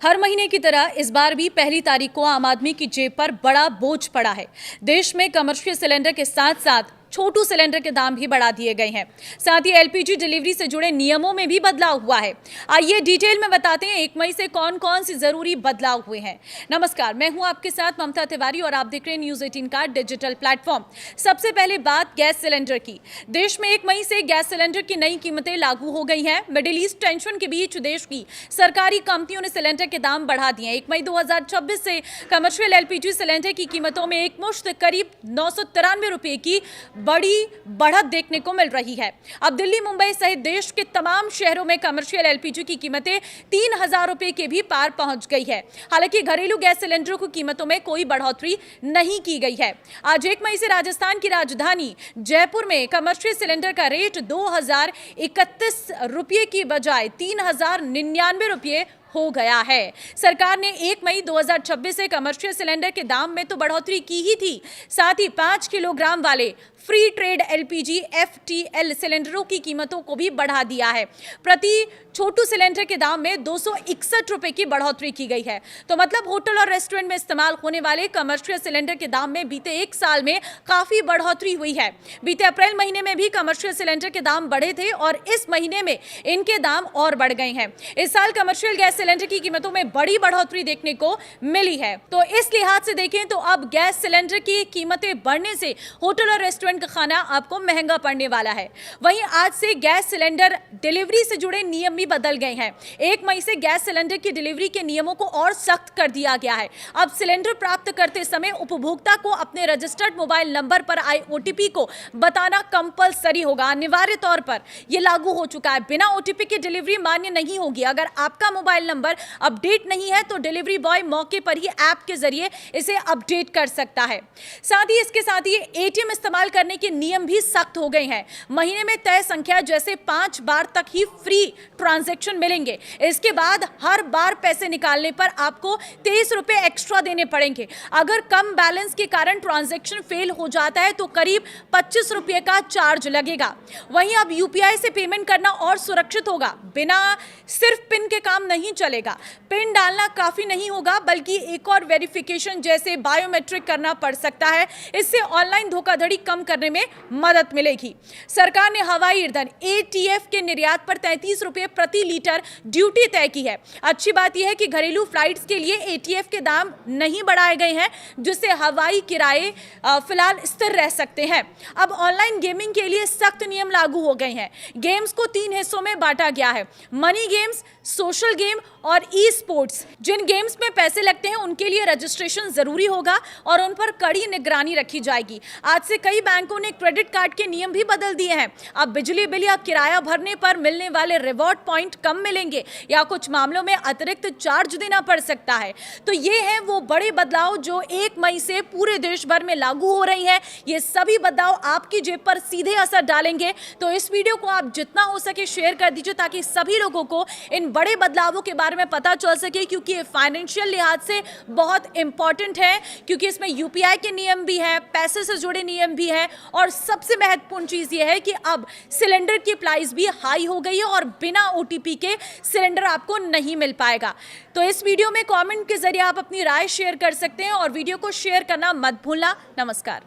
हर महीने की तरह इस बार भी पहली तारीख को आम आदमी की जेब पर बड़ा बोझ पड़ा है। देश में कमर्शियल सिलेंडर के साथ साथ छोटू सिलेंडर के दाम भी बढ़ा दिए गए हैं। साथ ही एलपीजी डिलीवरी से जुड़े नियमों में भी बदलाव हुआ है। आइए डिटेल में बताते हैं 1 मई से कौन कौन सी जरूरी बदलाव हुए हैं। नमस्कार, मैं हूं आपके साथ ममता तिवारी और आप देख रहे हैं न्यूज़ 18 का डिजिटल प्लेटफॉर्म। सबसे पहले बात गैस सिलेंडर की। देश में 1 मई से गैस सिलेंडर की नई कीमतें लागू हो गई हैं। मिडिल ईस्ट टेंशन के बीच देश की सरकारी कंपनियों ने सिलेंडर के दाम बढ़ा दिए हैं। 1 मई 2026 से कमर्शियल एलपीजी सिलेंडर की कीमतों में एक मुश्त करीब 993 रुपए की बड़ी बढ़त देखने को मिल रही है। अब दिल्ली, मुंबई सहित देश के तमाम शहरों में कमर्शियल एलपीजी की कीमतें 3000 रुपए के भी पार पहुंच गई है। हालांकि घरेलू गैस सिलेंडरों की कीमतों में कोई बढ़ोतरी नहीं की गई है। आज 1 मई से राजस्थान की राजधानी जयपुर में कमर्शियल सिलेंडर का रेट 2031 रुपये की बजाय 3099 रुपये हो गया है। सरकार ने 1 मई 2026 से कमर्शियल सिलेंडर के दाम में तो बढ़ोतरी की ही थी, साथ ही 5 किलोग्राम वाले फ्री ट्रेड एलपीजी एफटीएल सिलेंडरों की कीमतों को भी बढ़ा दिया है। प्रति छोटू सिलेंडर के दाम में 261 रुपए की बढ़ोतरी की गई है। तो मतलब होटल और रेस्टोरेंट में इस्तेमाल होने वाले कमर्शियल सिलेंडर के दाम में बीते 1 साल में काफी बढ़ोतरी हुई है। बीते अप्रैल महीने में भी कमर्शियल सिलेंडर के दाम बढ़े थे और इस महीने में इनके दाम और बढ़ गए हैं। इस साल कमर्शियल गैस सिलेंडर की कीमतों में बड़ी बढ़ोतरी देखने को मिली है। तो इस लिहाज से देखें तो अब गैस सिलेंडर की कीमतें बढ़ने से होटल और रेस्टोरेंट का खाना आपको महंगा पड़ने वाला है। वहीं आज से गैस सिलेंडर डिलीवरी से जुड़े नियम भी बदल गए हैं। 1 मई से गैस सिलेंडर की डिलीवरी के नियमों को और सख्त कर दिया गया है। अब सिलेंडर प्राप्त करते समय उपभोक्ता को अपने रजिस्टर्ड मोबाइल नंबर पर आए ओटीपी को बताना कंपलसरी होगा। अनिवार्य तौर पर यह लागू हो चुका है। बिना ओटीपी की डिलीवरी मान्य नहीं होगी। अगर आपका मोबाइल नंबर अपडेट नहीं है तो डिलीवरी बॉय मौके पर ही ऐप के जरिए इसे अपडेट कर सकता है। साथ ही इसके साथ ही एटीएम इस्तेमाल करने के नियम भी सख्त हो गए हैं। महीने में तय संख्या जैसे 5 बार तक ही फ्री ट्रांजैक्शन मिलेंगे। इसके बाद हर बार पैसे निकालने पर आपको 23 रुपए एक्स्ट्रा देने पड़ेंगे। अगर कम बैलेंस के कारण ट्रांजैक्शन फेल हो जाता है तो करीब 25 रुपए का चार्ज लगेगा। वहीं अब यूपीआई से पेमेंट करना और सुरक्षित होगा। बिना सिर्फ पिन के काम नहीं चलेगा। पिन डालना काफी नहीं होगा, बल्कि एक और वेरिफिकेशन जैसे बायोमेट्रिक करना पड़ सकता है। इससे ऑनलाइन धोखाधड़ी कम करने में मदद मिलेगी। सरकार ने हवाई ईंधन एटीएफ के निर्यात पर 33 रुपए प्रति लीटर ड्यूटी तय की है। अच्छी बात यह है कि घरेलू फ्लाइट्स के लिए एटीएफ के दाम नहीं बढ़ाए गए हैं, जिससे हवाई किराए फिलहाल स्थिर रह सकते हैं। अब ऑनलाइन गेमिंग के लिए सख्त नियम लागू हो गए हैं। गेम्स को 3 हिस्सों में बांटा गया है: मनी गेम्स, सोशल गेम और ई स्पोर्ट्स। जिन गेम्स में पैसे लगते हैं उनके लिए रजिस्ट्रेशन जरूरी होगा और उन पर कड़ी निगरानी रखी जाएगी। आज से कई बैंकों ने क्रेडिट कार्ड के नियम भी बदल दिए हैं। अब बिजली बिल या किराया भरने पर मिलने वाले रिवॉर्ड पॉइंट कम मिलेंगे या कुछ मामलों में अतिरिक्त चार्ज देना पड़ सकता है। तो ये है वो बड़े बदलाव जो 1 मई से पूरे देश भर में लागू हो रही हैं। ये सभी बदलाव आपकी जेब पर सीधे असर डालेंगे। तो इस वीडियो को आप जितना हो सके शेयर कर दीजिए ताकि सभी लोगों को इन बड़े बदलावों के बारे में पता चल सके, क्योंकि ये फाइनेंशियल लिहाज से बहुत इंपॉर्टेंट है, क्योंकि इसमें यूपीआई के नियम भी है, पैसे से जुड़े नियम भी है और सबसे महत्वपूर्ण चीज ये है कि अब सिलेंडर की प्राइस भी हाई हो गई है और बिना ओटीपी के सिलेंडर आपको नहीं मिल पाएगा। तो इस वीडियो में कमेंट के जरिए आप अपनी राय शेयर कर सकते हैं और वीडियो को शेयर करना मत भूलना। नमस्कार।